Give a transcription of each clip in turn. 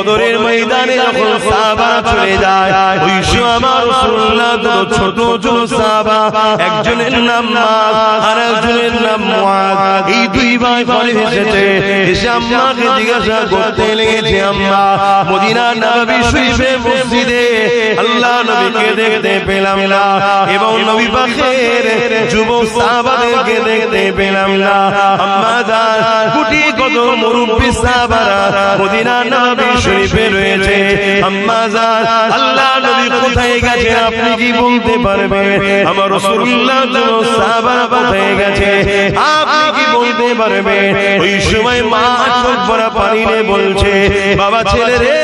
বদরের ময়দানে যখন সাহাবারা চলে যায়, ওই সময় আমার রাসূলুল্লাহ ছোট ছোট সাহাবা, একজনের নাম মাস আর একজনের নাম মুআদ, এই দুই ভাই পরে এসেছে। এসে আম্মাকে জিজ্ঞাসা করতে লেগেছে, আম্মা মদিনা নববী শরীফে মসজিদে আল্লাহ নবীকে দেখতে পেলাম না এবং নবী পাকের যুবক সাহাবাদেরকে দেখতে পেলাম না। আম্মা জান, কোটি কত মুরব্বি সাহাবারা মদিনা নববী শরীফে রয়েছে। আম্মা জান, আল্লাহ নবী কোথায় গেছে আপনি কি বলতে পারবেন? আমার রাসূলুল্লাহ সাহাবারা কোথায় গেছে আপনি কি বলতে পারবেন? ওই সময় মা চোখ ভরা পানি নিয়ে বলছে, বাবা ছেলে রে,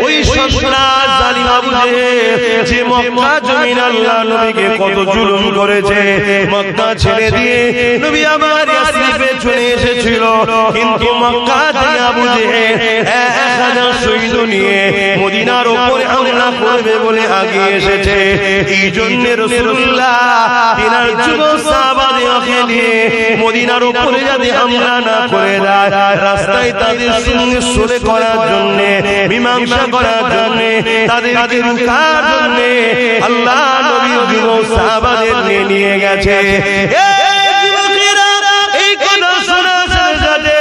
ওই সন্ত্রাস জালিম আবু জেহেল যে মক্কা জমিন আল্লাহ নবীকে কত জুলুম করেছে, মক্কা ছেড়ে দিয়ে নবী আমার ইয়াসরিবে চলে এসেছিল, কিন্তু মক্কা থেকে আবু জেহেল 1000 সৈন্য নিয়ে মদিনার উপরে হামলা করবে বলে আগিয়ে এসেছে। এই জন্য রাসূলুল্লাহ তিনার যুবক সাহাবাদেরকে নিয়ে মদিনার উপরে যাতে হামলা না করে দেয়, রাস্তায় তাদের সঙ্গে সুলহ করার জন্য, মীমাংসা করার জন্য, তাদেরকে রুখার জন্য আল্লাহ নবী যুবক সাহাবাদের নিয়ে গেছে। এই কথা শোনার সাথে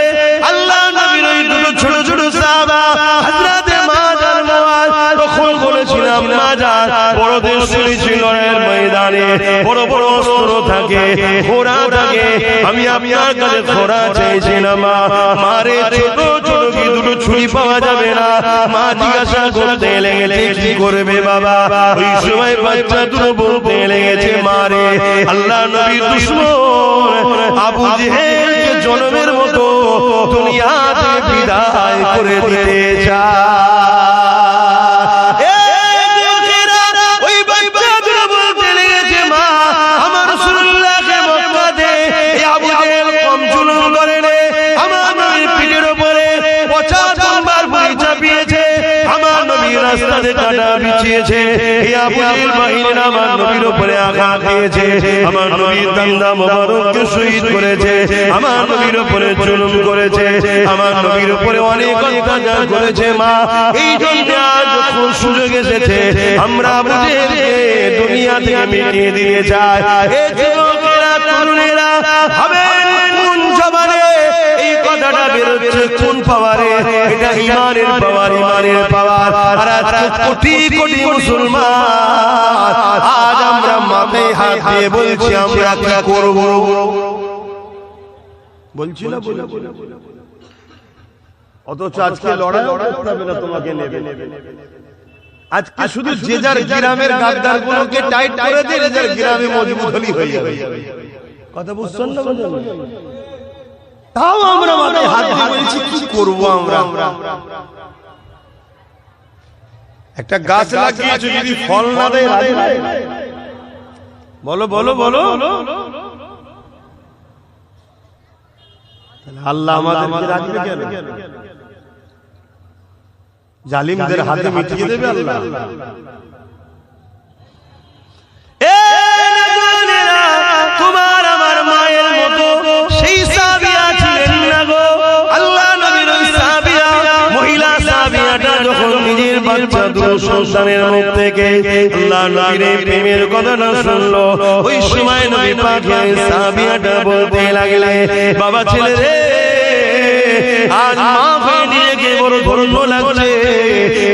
আল্লাহ নবীর ওই দুটো ছোট ছোট সাহাবা হযরত মুআদ আর মুআদ তখন বলেছিলাম, না যান, বড়দের ছিল এর ময়দানে বড় বড় অস্ত্র থাকে, ঘোড়া থাকে, আমি আপনার কাছে ঘোড়া চাইছি না মা। মারে ছোট ছোট কি দুটো ছুরি পাওয়া যাবে না? মা জিজ্ঞাসা করতে লেগেছে, কি করবে বাবা? ওই সময় বাচ্চা দুটো বলতে লেগেছে, মারে আল্লাহ নবীর দুশমন আবু জেহেলকে জনমের মতো দুনিয়াতে বিদায় করে দিতে চায়। রাস্তাতে কাটা বিছিয়েছে, এই আবু জেহেল বাহিনী আমার নবীর উপরে আঘাত দিয়েছে, আমার নবীর দান্দা মোবারককে শহীদ করেছে, আমার নবীর উপরে জুলুম করেছে, আমার নবীর উপরে অনেক অত্যাচার করেছে মা। এই জন্য আজ যখন সুযোগ এসেছে আমরা আবু জেহেলকে দুনিয়া থেকে মিটিয়ে দিয়ে যাই। এই যুবকেরা, তরুণেরা হবেন কোন জবানে এই কথাটা বেরোচ্ছে, কোন পাওয়ারে? এটা ইমানের পাওয়ার, ইমানের পাওয়ার। আর আজকে কোটি কোটি মুসলমান আজ আমরা মাথায় হাত দিয়ে বলছি আমরা কি করব? বলছি না, অথচ আজকে লড়াই করতে হবে না, তোমাকে নেবে। আজকে শুধু যে যার গ্রামের গাদ্দার গুলোকে টাইট করে দিয়ে যে যার গ্রামে মজবুত হলি হয়ে যাবে। কথা বুঝছেন না? তাও আমরা মাথায় হাত দিয়ে বলছি কি করব আমরা? একটা গাছ লাগিয়েছো, যদি ফল না দেয় বলো বলো বলো, আল্লাহ আমাদের রাখবে কেন? জালিমদের হাতে মিটিয়ে দেবে আল্লাহ। তোমার আমার মায়ের মতো সেই সাবিয়া ছিলেন না গো। আল্লাহ নবীর ওই সাবিয়া, মহিলা সাবিয়াটা যখন নিজের বাচ্চা দুটো সন্তানের মুখ থেকে আল্লাহ নবীর প্রেমের কথাটা শুনলো, ওই সময় নবী পাক সাবিয়াটা বলতে লাগলে, বাবা ছেলে রে, আজ মা নিয়ে কে বড় ধন্য লাগছে,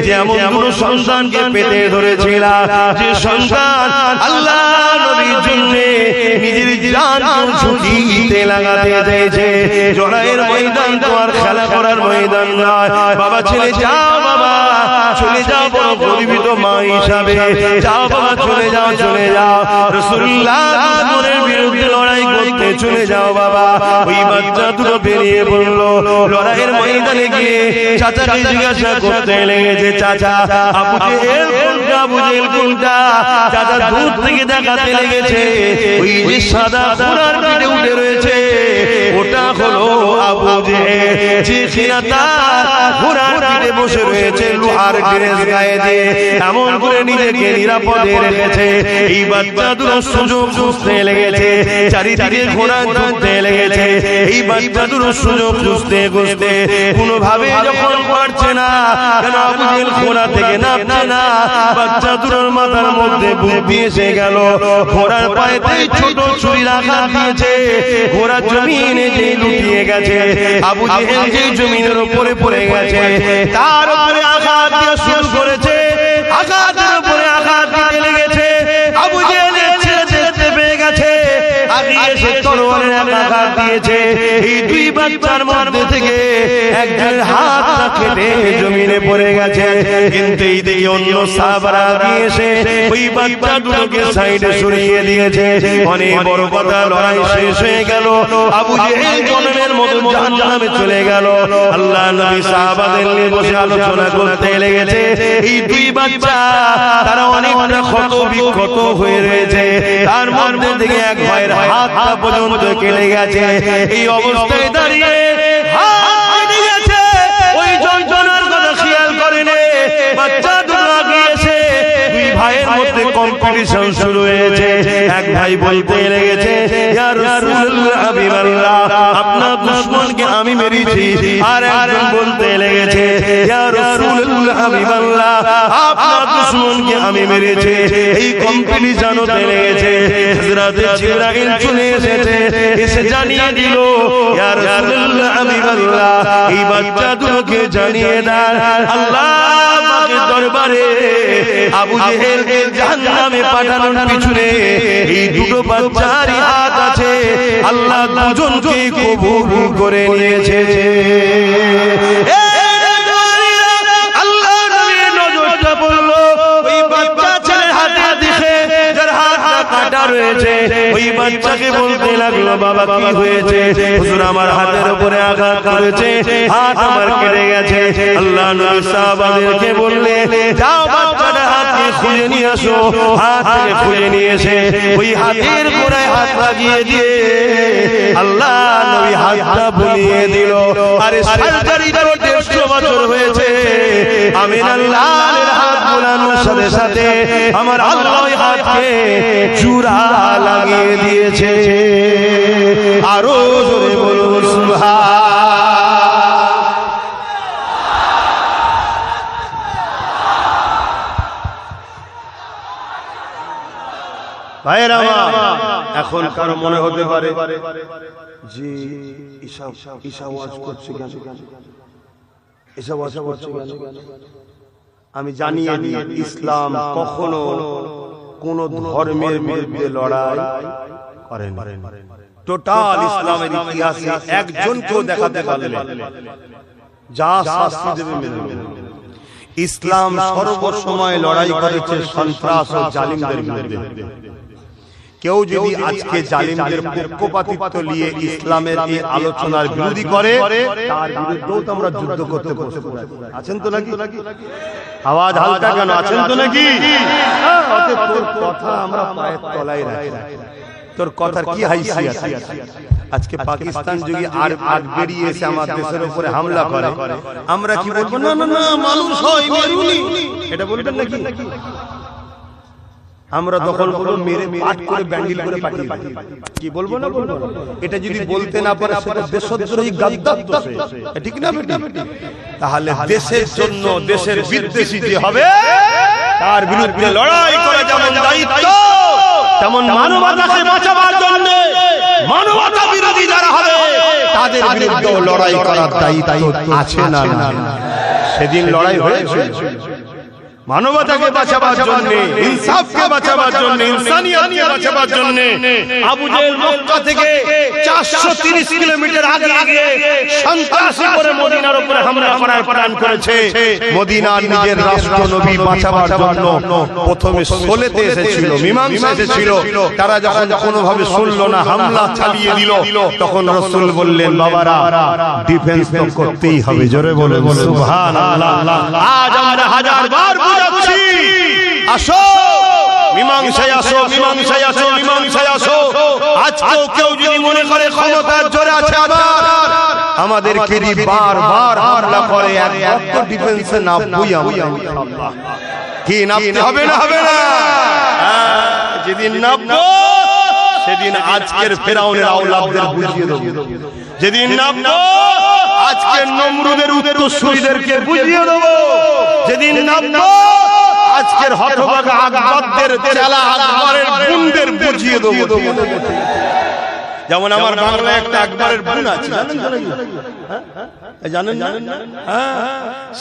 যেমন দুটো সন্তানকে পেতে ধরেছিল, যে সন্তান আল্লাহ নবীর জন্য নিজের জান ঝুঁকিতে লাগাতে চাইছে। জড়াইয়ের ময়দান তো আর খেলা করার ময়দান নয়। বাবা ছেলে যাও, বাবা চলে যাও, বড় গর্বিত মা হিসাবে যাও বাবা, চলে যাও, চলে যাও, রাসূলুল্লাহ দুশ্মনের বিরুদ্ধে লড়াই করতে চলে যাও বাবা। ওই বাচ্চা দুটো বেরিয়ে পড়লো, লড়াইয়ের ময়দানে গিয়ে চাচাকে জিজ্ঞাসা করতে লেগেছে, চাচা আবু জেহেল কোনটা, আবু জেহেল কোনটা? চাচা দূর থেকে দেখাতে লেগেছে, ওই যে সাদা ঘোড়ার পিঠে উঠে রয়েছে ওটা হলো আবু জেহেল, যে খিলাতা ঘোড়ার পিঠে বসে রয়েছে লোহার ড্রেস গায়ে দিয়ে, এমন করে নিজেকে নিরাপদে রেখেছে। এই বাচ্চা দুটো সুযোগ খুঁজতে লেগেছে, চারিদিকে ঘোড়া ছুটতে লেগেছে। এই বাচ্চা দুটো সুযোগ খুঁজতে খুঁজতে কোনোভাবে যখন পারছে না, কেন আবু জেহেল ঘোড়া থেকে নামছে না, বাচ্চা দুটোর মাথার মধ্যে বুদ্ধি এসে গেল। ঘোড়ার পায়েতেই ছোট ছুরির আঘাত দিয়েছে, ঘোড়া জমিনে যে লুটিয়ে গেছে, আবু জেহেল যে জমিনের উপরে পড়ে গেছে, তার উপরে আঘাত দিয়ে শুরু করেছে। আঘাতের উপরে আঘাত দিতে লেগেছে। আবু জেহেলের ছেলে দেখতে পেয়ে গেছে, আগিয়ে এসে তরোয়ারের আঘাত দিয়েছে। এই দুই বাচ্চার মধ্যে থেকে একজনের হাতটা কেটে জমিনে পড়ে গেছে। কিন্তু এই দিকে অন্য সাহাবারা আগিয়ে এসে ওই বাচ্চা দুটোকে সাইডে সরিয়ে দিয়েছে। অনেক বড় কথা, লড়াই শেষ হয়ে গেল। আবু জেহেল জনমের মতো জাহান্নামে চলে গেল। আল্লাহ নবী সাহাবাদের নিয়ে বসে আলোচনা করতে লেগেছে। এই দুই বাচ্চা তারা অনেকটা ক্ষত বিক্ষত হয়ে রয়েছে, তার মধ্যে থেকে এক ভাইয়ের হাতটা পর্যন্ত কেটে গেছে। এই অবস্থায় দাঁড়িয়ে হাত কেটে গেছে, ওই যন্ত্রণার কথা খেয়াল করেনি। বাচ্চা দুটো আগিয়েছে, দুই ভাইয়ের মধ্যে কম্পিটিশন শুরু হয়েছে। এক ভাই বলতে লেগেছে, ইয়া রাসূলুল্লাহ হাবিবাল্লাহ, আপনার দুশমনকে আমি মেরেছি। আর একজন বলতে লেগেছে, ইয়া রাসূলুল্লাহ হাবিবাল্লাহ, আপনার দুশমনকে আমি মেরেছি। এই কম্পিটিশন হতে লেগেছে। হযরত জিবরাইল চলে এসেছে, এসে জানিয়ে দিল, ইয়া রাসূলুল্লাহ হাবিবাল্লাহ, এই বাচ্চা দুটোকে জানিয়ে দেন আল্লাহ পাকের দরবারে আবু জেহেলকে জাহান্নামে পাঠানোর পিছনে এই দুটো বাচ্চারই হাত আছে। আল্লাহ দুজনকে কবুল করে নিয়েছে। আল্লাহ নবীর নজরটা পড়ল ওই বাচ্চা ছেলের হাতে দিকে, যার হাতটা কাটা রয়েছে। ওই বাচ্চাকে বলতে লাগলো, বাবা কি হয়েছে? হুজুর আমার হাতের উপরে আঘাত করেছে, হাত আমার কেটে গেছে। আল্লাহ নবী সাহাবাদেরকে বললে, যাও বাচ্চাটার হাতকে খুঁজে নিয়ে আসো। হাত থেকে খুঁজে নিয়ে এসে ওই হাতের গোড়ায় হাত লাগিয়ে দিয়ে আল্লাহ নবী হাতটা বুলিয়ে দিল। আরে সার্জারি করে 150 বছর হয়েছে, আমিনার লালের হাত বুলানোর সাথে সাথে আমার আল্লাহ ওই হাতকে চূড়া লাগিয়ে দিয়েছে। আরো জোরে বলুন সুবহান। ভাইরা এখন কারো মনে হতে পারে যে ঈশা ওয়াজ করছে কেন, ঈশা ওয়াজ করছে কেন? আমি জানিয়ে দিই, ইসলাম কখনো কোন ধর্মের বিরুদ্ধে লড়াই করে না। টোটাল ইসলামের ইতিহাসে একজনকেও দেখাতে পারলে যা শাস্তি দেবে মেনে নেবে। ইসলাম সর্বসময় লড়াই করেছে সন্ত্রাস ও জালিমদের বিরুদ্ধে। কেউ যদি আজকে জালিমদের পক্ষপাতিত্ব নিয়ে ইসলামের এই আলোচনার বিরোধী করে, তার বিরুদ্ধেও তো আমরা যুদ্ধ করতে করতে আছেন তো নাকি? আওয়াজ হালকা কেন? আছেন তো নাকি? তোর কথা আমরা পায়ের তলায় রাখি, তোর কথার কি হাইসিয়ত? আজকে পাকিস্তান যদি আর বেরিয়ে এসে আমার দেশের উপরে হামলা করে, আমরা কি বলবো? না না না, মানুষ হয় মেরুনি, এটা বলবেন নাকি? আমরা তখন বলবো মেরে পাট করে ব্যান্ডেল করে পাঠিয়ে কি বলবো না? বলবো এটা যদি বলতে না পারে সেটা দেশদ্রোহী গাদ্দার দোষ, ঠিক না বেটা? তাহলে দেশের জন্য দেশের বিদ্বেষী যে হবে তার বিরুদ্ধে লড়াই করা যেমন দায়িত্ব, তেমন মানবতাকে বাঁচাবার জন্য মানবতা বিরোধী যারা হবে তাদের বিরুদ্ধে লড়াই করার দায়িত্ব আছে না? সেদিন লড়াই হয়েছে মানবতাকে বাঁচাবার জন্য, ইনসাফকে বাঁচাবার জন্য, ইনসানিয়তকে বাঁচাবার জন্য। আবু জেহেল মক্কা থেকে 430 কিলোমিটার আগে গিয়ে সন্ত্রাসী করে মদিনার উপরে হামলা করার প্ল্যান করেছে। মদিনার নিজের রাষ্ট্র নবী বাঁচাবার জন্য প্রথমে সোলেতে এসেছিল, মীমাংসা এসেছিল। তারা যখন কোনোভাবে শুনলো না, হামলা চালিয়ে দিল। তখন রাসূল বললেন, বাবারা ডিফেন্স তো করতেই হবে। জোরে বলে সুবহানাল্লাহ। আজ আমরা হাজারবার বুঝাচ্ছি, আসো মীমাংসায় আসো, মীমাংসায় আসো, মীমাংসায় আসো। আজকেও কেউ যদি মনে করে ক্ষমতার জোরে আছে, আবার আমাদেরকে বারবার হামলা করে, একবার ডিফেন্সে নামবই আমরা ইনশাআল্লাহ। কি নামতে হবে না হবে না? যেদিন নামবো সেদিন আজকের ফেরাউনের আওলাদদের বুঝিয়ে দেব। যেদিন নামবো আজকের নমরুদের উত্তরসূরিদেরকে বুঝিয়ে দেব। যেদিন নামবো আজকের হতভাগা আকবরদের চেলা আকবরের গুণদের বুঝিয়ে দেব। যেমন আমার বাংলায় একটা আকবরের গুণ আছে, জানেন না?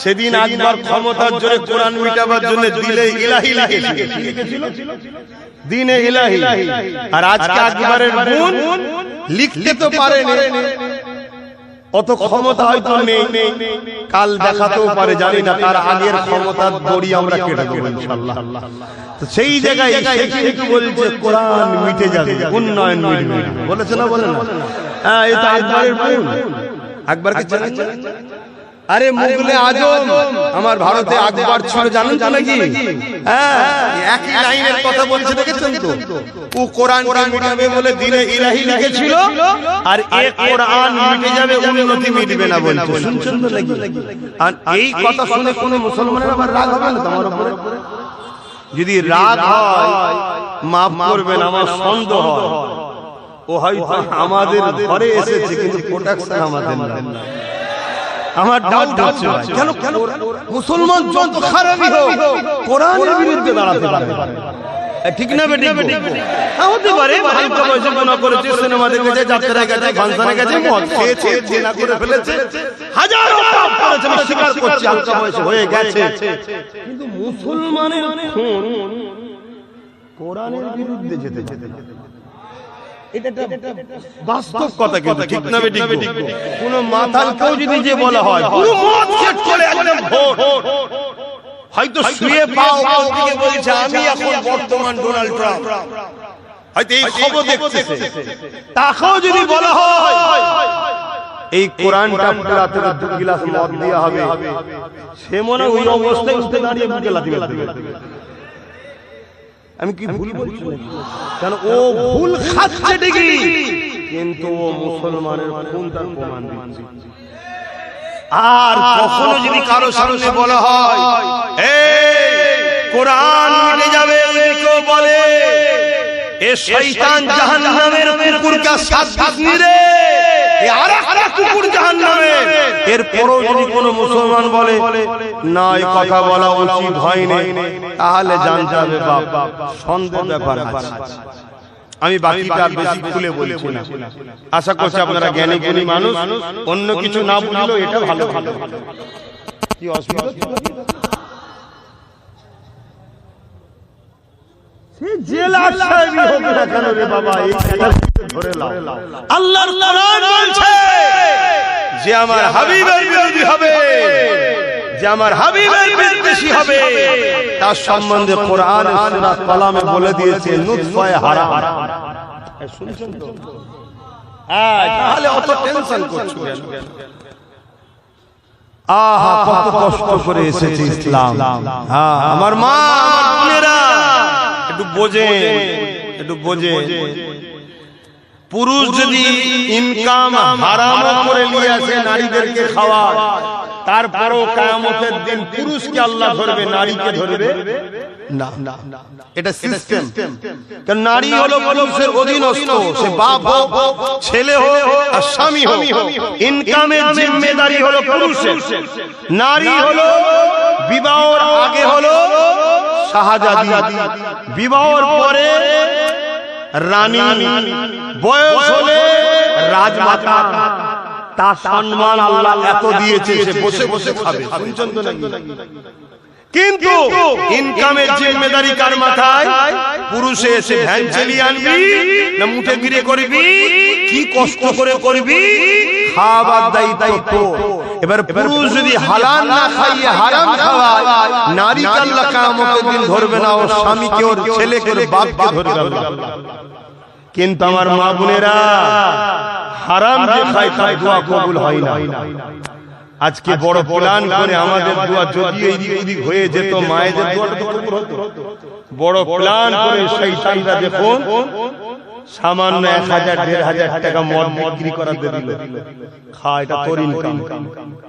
সেদিন আকবর ক্ষমতার জোরে কোরআন মিটাবার জন্য দিলে ইলাহি লিখেছিল, দিনে ইলাহি। আর আজকে আকবরের গুণ লিখতে তো পারেনি, অত ক্ষমতা হয়তো নেই, কাল দেখাতেও পারে, জানি না। তার আগের ক্ষমতার দড়ি আমরা কেটে দেবো ইনশাআল্লাহ। তো সেই জায়গায় একটু বলছে কোরআন মিটে যাবে, উন্নয়ন মিটবে, বলেছে না? বলে না? হ্যাঁ, এটা আকবরের গুণ। আকবরকে জানেন? আরে মুগলে আজম আমার ভারতে আকবর ছিল, জানেন তো নাকি? হ্যাঁ, একই লাইনের কথা বলছে, দেখেছেন তো? ও কোরআন মিটাবে বলে দিনে ইলাহি লিখেছিল, আর এই কোরআন মিটে যাবে, উন্নতি মিটবে না বলছে। শুনছেন তো নাকি? আর এই কথা শুনে কোন মুসলমানের আবার রাগ হবে না তোমার উপরে? যদি রাগ হয় মাফ করবেন, আমার সন্দেহ হয় ও হয়তো আমাদের ঘরে এসেছে কিন্তু প্রোটেকশন আমাদের না। আমার ডাউট হচ্ছে কেন মুসলমান যত খারাপই হোক কোরআনের বিরুদ্ধে দাঁড়াতে পারে? ঠিক না বেটি? হতে পারে হালকা বয়সে গুনাহ করেছে, সিনেমা দেখেছে, যাত্রায় গেছে, ফাংশনে গেছে, মদ খেয়েছে, জেনা করে ফেলেছে, হাজারো পাপ করেছে, আমি স্বীকার করছি হালকা বয়সে হয়ে গেছে। কিন্তু মুসলমানের খুন কোরআনের বিরুদ্ধে যেতে এটা বাস্তব কথা, কিন্তু ঠিক না বেটি? কোন মাতালকেও যদি যে বলা হয় পুরো মদ সেট করে একদম ভোট, হয়তো শুয়ে পাও দিকে বলছে আমি এখন বর্তমান ডোনাল্ড ট্রাম্প, হয়তো এই খবর দেখতেছে, তাকেও যদি বলা হয় এই কোরআনটা পড়াতে 2 গ্লাস মদ দেয়া হবে, সে মনে ওই অবস্থায় উঠে দাঁড়িয়ে বুকে লাথি মারবে। আমি কি ভুল বলছি? কারণ ও ভুল খাচ্ছে ঠিকই, কিন্তু ও মুসলমানের খুন তার প্রমাণ দিচ্ছে। আর কখনো যদি কারো সামনে বলা হয় এই কোরআন মিটে যাবে, কেউ বলে এ শয়তান জাহান্নামের কুকুরকে শাস্তি দে, এ আরেকটা কুকুর জাহান্নামের, এরপরও যদি কোনো মুসলমান বলে না এই কথা বলা উচিত হয়নি, তাহলে জানতে হবে বাপ সন্দেহ ব্যাপার আছে। আমি বাকিটা বেশি খুলে বলছি না, আশা করছি আপনারা জ্ঞানী জ্ঞানী মানুষ, অন্য কিছু না বুঝলেও এটা ভালো। কি অসুবিধা? জেলার সাহেবই হোক না কেন রে বাবা, এই ধরে লাও। আল্লাহর কোরআন বলছে যে আমার হাবিবের বিরোধী হবে, যে আমার হাবিবের বিদ্বেষী হবে, তার সম্বন্ধে কোরআন সূরা কালামে বলে দিয়েছে নুতফায়ে হারাম। শুনছেন তো? তাহলে অত টেনশন করছো কেন? আহা, কত কষ্ট করে এসেছে ইসলাম। হ্যাঁ, আমার মা আমার বোনেরা একটু বোঝে, পুরুষ যদি ইনকাম হারাম করে নিয়ে আসে নারীদেরকে খাওয়া, তারপরও কিয়ামতের দিন পুরুষকে আল্লাহ ধরবে, নারীকে ধরবে না। এটা সিস্টেম। কারণ নারী হলো পুরুষের অধীনস্থ, সে বাপ হোক, ছেলে হোক আর স্বামী হোক, ইনকামের জিম্মেদারি হলো পুরুষের। নারী হলো বিবাহের আগে হলো শাহজাদি, বিবাহের পরে রানী, বয়স হলে রাজমাতা। তার সম্মান আল্লাহ এত দিয়েছে, সে বসে বসে খাবে। শুনছেন তো নাকি? কিন্তু ইনকামের জিম্মেদারি কার মাথায়? পুরুষে এসে ভ্যান চালিয়ে আনবি না মুঠে গিরে করবি, কি কষ্ট করে করবি, খাবার দায়িত্ব তোর। এবার পুরুষ যদি হালাল না খাইয়ে হারাম খাওয়ায়, নারীকে আল্লাহ কিয়ামতের দিন ধরবে না, ওর স্বামীকে, ওর ছেলেকে, ওর বাপকে ধরবে আল্লাহ। কিন্তু আমার মা বোনেরা হারাম যে খায় তার দোয়া কবুল হয় না। আজকে বড় প্ল্যান করে আমাদের দোয়া যদি এইদিক ওদিক হয়ে যেত, মায়েদের দোয়াটা কবুল হতো। বড় প্ল্যান করে শয়তানরা দেখুন সামান্য 1000-1500 টাকা মদ বিক্রি করা দিল, খা, এটা তোর ইনকাম,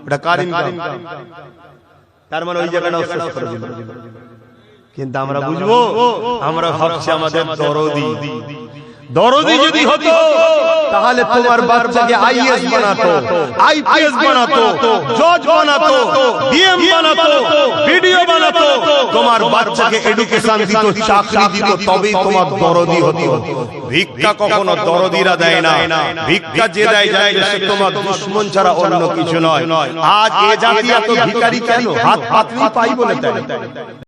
এটা কার ইনকাম? তার মানে ওই জায়গাটা শেষ করে দিল। কিন্তু আমরা বুঝবো, আমরা ভাবছি আমাদের দরদি যদি হতো তাহলে তোমার বাচ্চাকে আইএস বানাতো, আইপিএস বানাতো, জজ বানাতো, ডিএম বানাতো, ভিডিও বানাতো, তোমার বাচ্চাকে এডুকেশন দিত, চাকরি দিত, তবেই তোমার দরদি হতো। ভিক্ষা কখনো দরদিরা দেয় না, ভিক্ষা যে দেয় যায় সে তোমার দুশমন ছাড়া অন্য কিছু নয়। আজ এ জাতি এত ভিখারি কেন? হাত পাতলি পাই বলে দেয়।